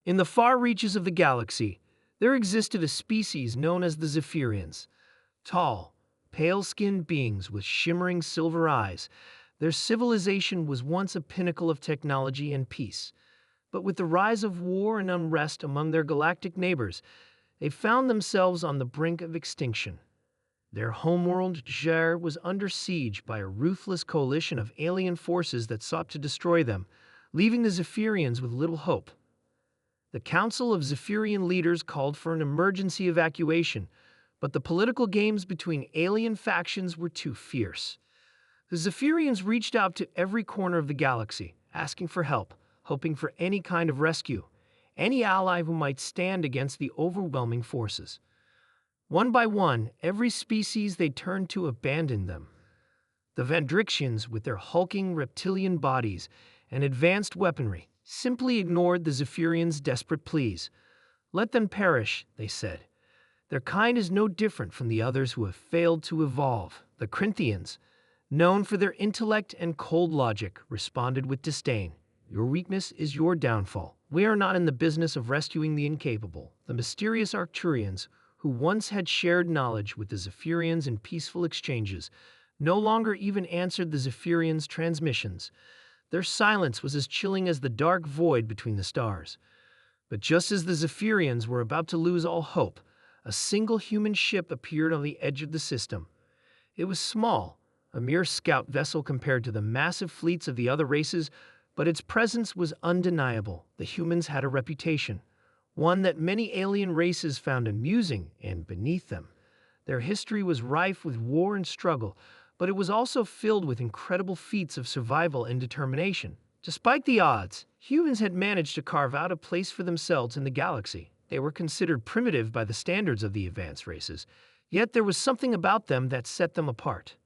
In the far reaches of the galaxy, there existed a species known as the Zephyrians. Tall, pale-skinned beings with shimmering silver eyes, their civilization was once a pinnacle of technology and peace. But with the rise of war and unrest among their galactic neighbors, they found themselves on the brink of extinction. Their homeworld, Jer, was under siege by a ruthless coalition of alien forces that sought to destroy them, leaving the Zephyrians with little hope. The Council of Zephyrian leaders called for an emergency evacuation, but the political games between alien factions were too fierce. The Zephyrians reached out to every corner of the galaxy, asking for help, hoping for any kind of rescue, any ally who might stand against the overwhelming forces. One by one, every species they turned to abandoned them. The Vandrixians, with their hulking reptilian bodies and advanced weaponry, simply ignored the Zephyrians' desperate pleas. "Let them perish," they said. "Their kind is no different from the others who have failed to evolve." The Corinthians, known for their intellect and cold logic, responded with disdain. "Your weakness is your downfall. We are not in the business of rescuing the incapable." The mysterious Arcturians, who once had shared knowledge with the Zephyrians in peaceful exchanges, no longer even answered the Zephyrians' transmissions. Their silence was as chilling as the dark void between the stars. But just as the Zephyrians were about to lose all hope, a single human ship appeared on the edge of the system. It was small, a mere scout vessel compared to the massive fleets of the other races, but its presence was undeniable. The humans had a reputation, one that many alien races found amusing and beneath them. Their history was rife with war and struggle, but it was also filled with incredible feats of survival and determination. Despite the odds, humans had managed to carve out a place for themselves in the galaxy. They were considered primitive by the standards of the advanced races, yet there was something about them that set them apart.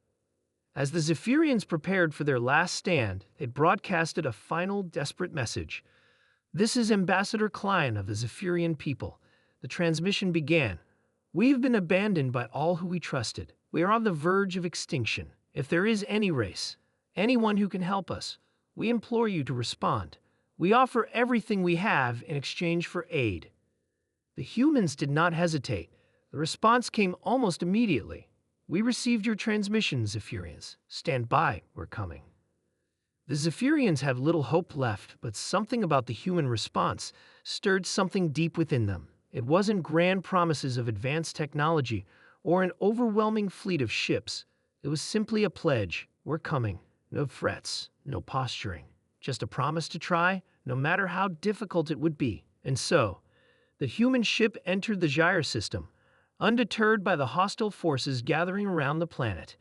As the Zephyrians prepared for their last stand, it broadcasted a final, desperate message. "This is Ambassador Klein of the Zephyrian people." The transmission began. "We've been abandoned by all who we trusted. We are on the verge of extinction. If there is any race, anyone who can help us, we implore you to respond. We offer everything we have in exchange for aid." The humans did not hesitate. The response came almost immediately. "We received your transmission, Zephyrians. Stand by, we're coming." The Zephyrians had little hope left, but something about the human response stirred something deep within them. It wasn't grand promises of advanced technology or an overwhelming fleet of ships. It was simply a pledge. "We're coming." No threats, no posturing. Just a promise to try, no matter how difficult it would be. And so, the human ship entered the gyre system, undeterred by the hostile forces gathering around the planet.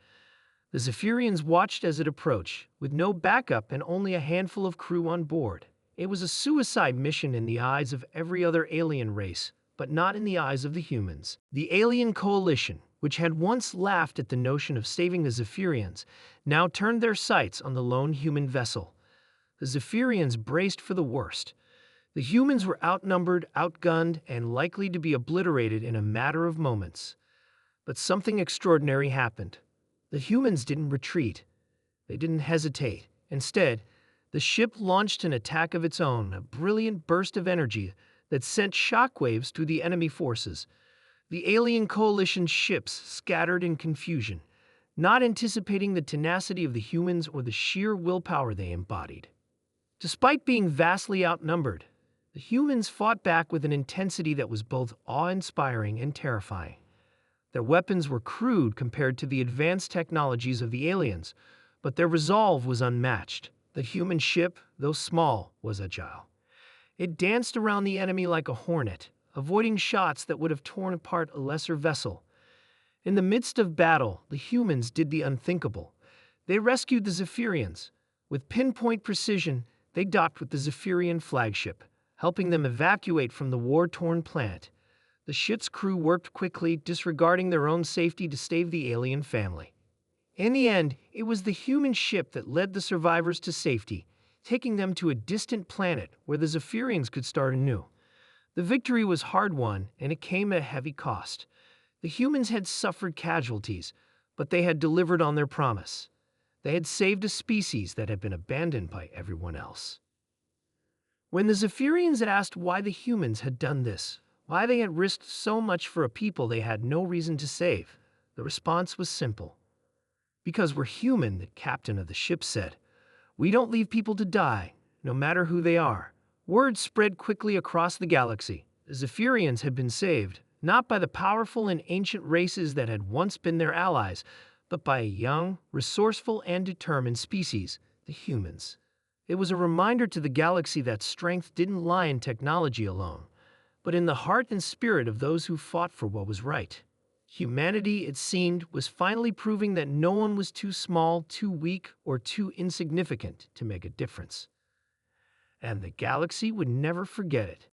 The Zephyrians watched as it approached, with no backup and only a handful of crew on board. It was a suicide mission in the eyes of every other alien race, but not in the eyes of the humans. The alien coalition, which had once laughed at the notion of saving the Zephyrians, now turned their sights on the lone human vessel. The Zephyrians braced for the worst. The humans were outnumbered, outgunned, and likely to be obliterated in a matter of moments. But something extraordinary happened. The humans didn't retreat. They didn't hesitate. Instead, the ship launched an attack of its own, a brilliant burst of energy that sent shockwaves through the enemy forces. The alien coalition's ships scattered in confusion, not anticipating the tenacity of the humans or the sheer willpower they embodied. Despite being vastly outnumbered, the humans fought back with an intensity that was both awe-inspiring and terrifying. Their weapons were crude compared to the advanced technologies of the aliens, but their resolve was unmatched. The human ship, though small, was agile. It danced around the enemy like a hornet, avoiding shots that would have torn apart a lesser vessel. In the midst of battle, the humans did the unthinkable. They rescued the Zephyrians. With pinpoint precision, they docked with the Zephyrian flagship, helping them evacuate from the war-torn planet. The ship's crew worked quickly, disregarding their own safety to save the alien family. In the end, it was the human ship that led the survivors to safety, taking them to a distant planet where the Zephyrians could start anew. The victory was hard-won, and it came at a heavy cost. The humans had suffered casualties, but they had delivered on their promise. They had saved a species that had been abandoned by everyone else. When the Zephyrians had asked why the humans had done this, why they had risked so much for a people they had no reason to save, the response was simple. Because we're human, the captain of the ship said. We don't leave people to die, no matter who they are. Word spread quickly across the galaxy. The Zephyrians had been saved, not by the powerful and ancient races that had once been their allies, but by a young, resourceful, and determined species, the humans. It was a reminder to the galaxy that strength didn't lie in technology alone, but in the heart and spirit of those who fought for what was right. Humanity, it seemed, was finally proving that no one was too small, too weak, or too insignificant to make a difference. And the galaxy would never forget it.